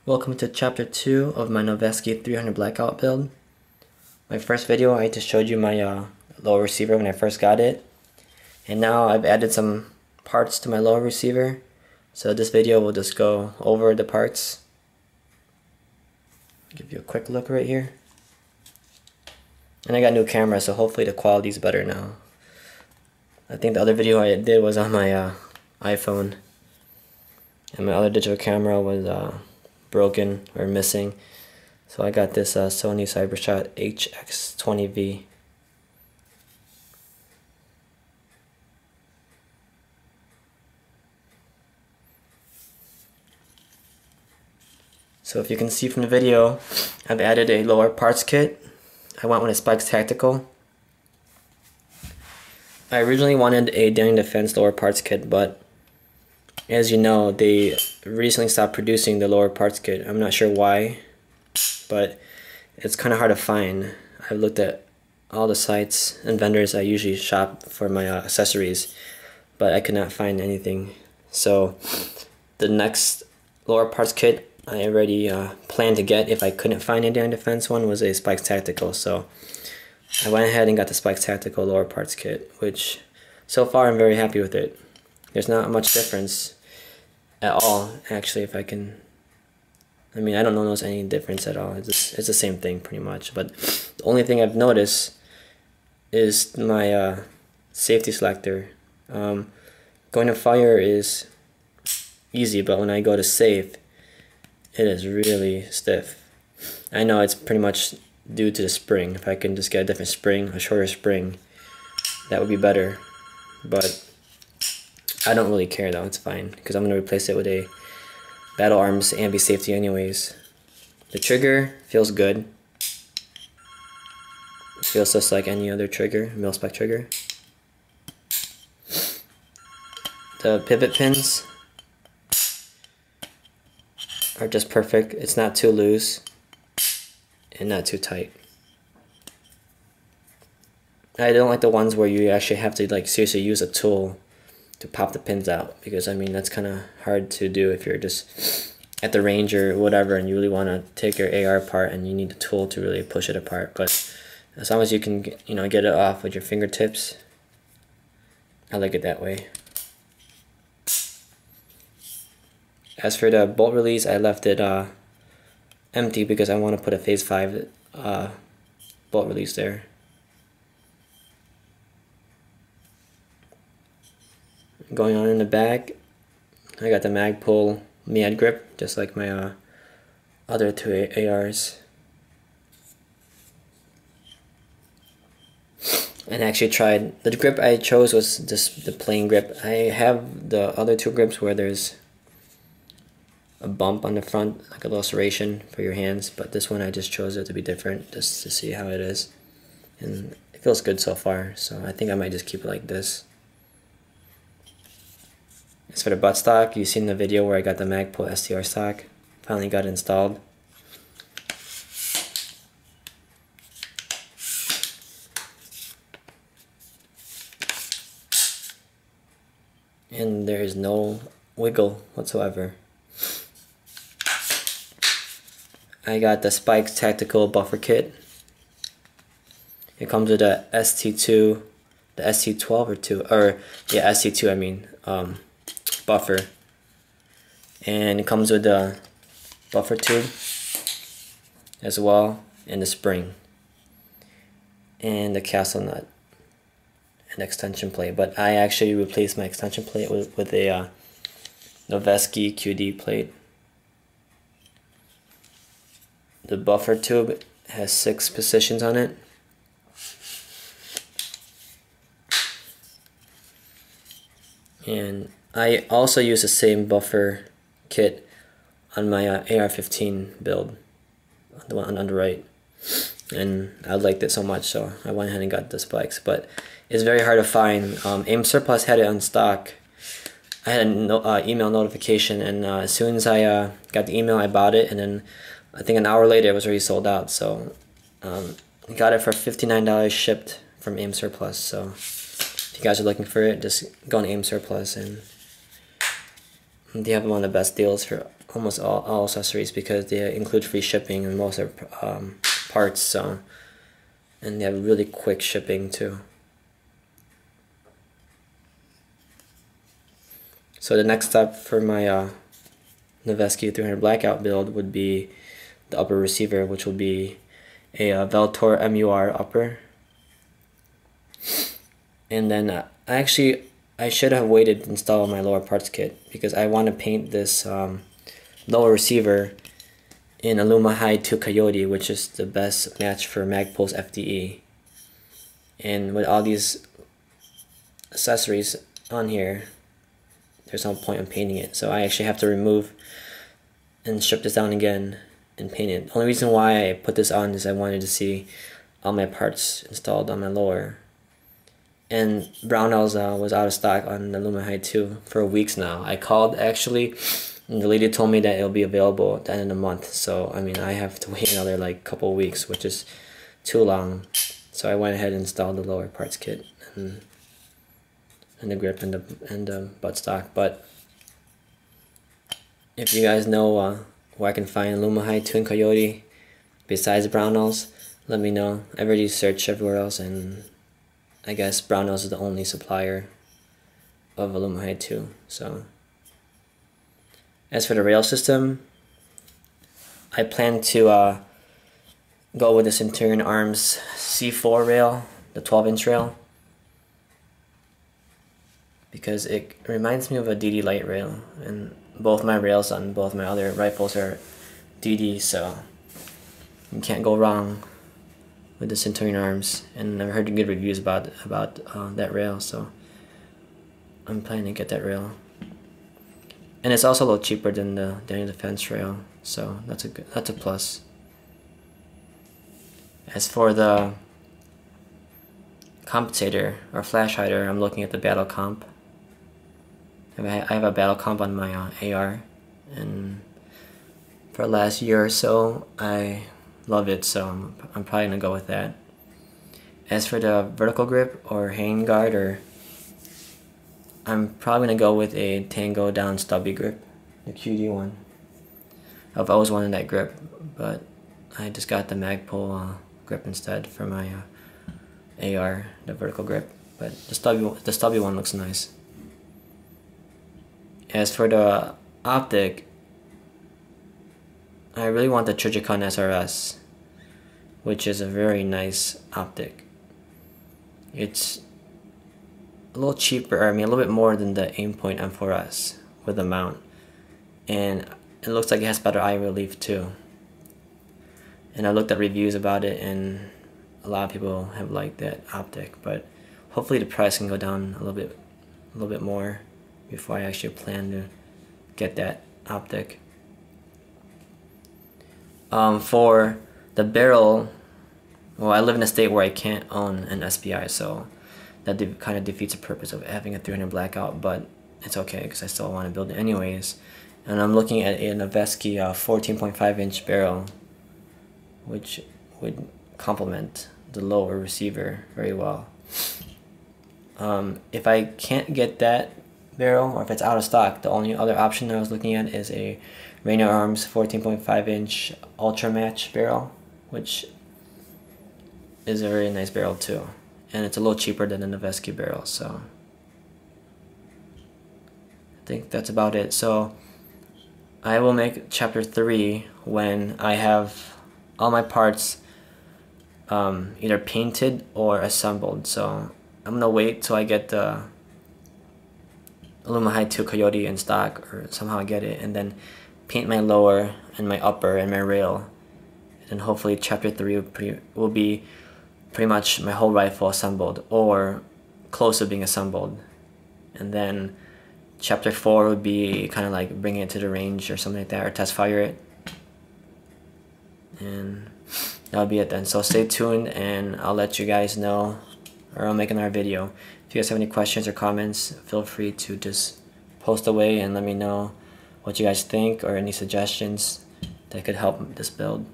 Welcome to chapter 2 of my Noveske 300 Blackout build. My first video I just showed you my lower receiver when I first got it. And now I've added some parts to my lower receiver. So this video will just go over the parts. Give you a quick look right here. And I got a new camera, so hopefully the quality is better now. I think the other video I did was on my iPhone. And my other digital camera was broken or missing, so I got this Sony Cybershot Ch.2. So if you can see from the video, I've added a lower parts kit. I went with a Spikes Tactical. I originally wanted a Daring Defense lower parts kit, but as you know, they recently stopped producing the lower parts kit. I'm not sure why, but it's kind of hard to find. I've looked at all the sites and vendors I usually shop for my accessories, but I could not find anything. So the next lower parts kit I already planned to get, if I couldn't find a Daring Defense one, was a Spikes Tactical. So I went ahead and got the Spikes Tactical lower parts kit, which so far I'm very happy with it. There's not much difference at all, actually. I don't notice any difference at all. It's the same thing pretty much, but the only thing I've noticed is my safety selector. Going to fire is easy, but when I go to safe, it is really stiff. I know it's pretty much due to the spring. If I can just get a different spring, a shorter spring, that would be better, but I don't really care though, it's fine, because I'm going to replace it with a Battle Arms Ambi Safety anyways. The trigger feels good. It feels just like any other trigger, mil-spec trigger. The pivot pins are just perfect. It's not too loose and not too tight. I don't like the ones where you actually have to seriously use a tool to pop the pins out, because that's kind of hard to do if you're just at the range or whatever and you really want to take your AR apart and you need a tool to really push it apart. But as long as you can get it off with your fingertips, I like it that way. As for the bolt release, I left it empty because I want to put a phase 5 bolt release there. Going on in the back, I got the Magpul Miad grip, just like my other two ARs. And I actually tried, the grip I chose was just the plain grip. I have the other two grips where there's a bump on the front, like a little serration for your hands, but this one I just chose it to be different, just to see how it is. And it feels good so far, so I think I might just keep it like this. As for the buttstock, you've seen the video where I got the Magpul STR stock. Finally got it installed. And there is no wiggle whatsoever. I got the Spikes Tactical buffer kit. It comes with a ST2, the ST12 or 2, or yeah, ST2 I mean, buffer, and it comes with the buffer tube as well, and the spring and the castle nut and extension plate. But I actually replaced my extension plate with a Noveske QD plate. The buffer tube has 6 positions on it. And I also use the same buffer kit on my AR-15 build, the one on the right, and I liked it so much, so I went ahead and got the spikes. But it's very hard to find. Aim Surplus had it on stock. I had an email notification, and as soon as I got the email, I bought it, and then I think an hour later it was already sold out. So I got it for $59 shipped from Aim Surplus. So if you guys are looking for it, just go on Aim Surplus, and they have one of the best deals for almost all accessories because they include free shipping and most of their parts. So, and they have really quick shipping too. So the next step for my Noveske 300 Blackout build would be the upper receiver, which will be a Veltor MUR upper. And then I should have waited to install my lower parts kit because I want to paint this lower receiver in Aluma 2 Coyote, which is the best match for Magpul's FDE. And with all these accessories on here, there's no point in painting it. So I actually have to remove and strip this down again and paint it. The only reason why I put this on is I wanted to see all my parts installed on my lower. And Brownells was out of stock on the Aluma 2 for weeks now. I called actually, and the lady told me that it'll be available at the end of the month. So I mean, I have to wait another like couple weeks, which is too long. So I went ahead and installed the lower parts kit and the grip and the buttstock. But if you guys know where I can find Aluma 2 and Coyote besides Brownells, let me know. I've already searched everywhere else, and I guess Brownells is the only supplier of Aluma 2. So as for the rail system, I plan to go with the Rainier Arms C4 rail, the 12-inch rail, because it reminds me of a DD light rail, and both my rails on both my other rifles are DD, so you can't go wrong with the Rainier Arms. And I've heard good reviews about that rail, so I'm planning to get that rail. And it's also a little cheaper than the Daniel Defense rail, so that's a plus. As for the compensator or flash hider, I'm looking at the battle comp. I have a battle comp on my AR, and for the last year or so I love it, so I'm probably gonna go with that. As for the vertical grip or handguard, I'm probably gonna go with a Tango down stubby grip, the QD one. I've always wanted that grip, but I just got the Magpul grip instead for my AR, the vertical grip. But the stubby one looks nice. As for the optic, I really want the Ch.2 SRS, which is a very nice optic. It's a little cheaper, I mean a little bit more than the Aimpoint M4S with the mount, and it looks like it has better eye relief too. And I looked at reviews about it, and a lot of people have liked that optic, but hopefully the price can go down a little bit more before I actually plan to get that optic. For the barrel, well, I live in a state where I can't own an SPI, so that kind of defeats the purpose of having a 300 Blackout, but it's okay because I still want to build it anyways. And I'm looking at a Noveske 14.5-inch barrel, which would complement the lower receiver very well. If I can't get that barrel, or if it's out of stock, the only other option I was looking at is a Rainier Arms 14.5-inch Ultra Match barrel, which is a very nice barrel too, and it's a little cheaper than the Noveske barrel. So I think that's about it. So I will make chapter 3 when I have all my parts either painted or assembled. So I'm gonna wait till I get the Aluma 2 Coyote in stock, or somehow get it, and then paint my lower and my upper and my rail, and hopefully chapter 3 will be pretty much my whole rifle assembled or close to being assembled. And then chapter 4 would be kind of like bringing it to the range or something like that, or test fire it, and that'll be it then. So stay tuned, and I'll let you guys know, or I'll make another video. If you guys have any questions or comments, feel free to just post away and let me know what you guys think, or any suggestions that could help this build.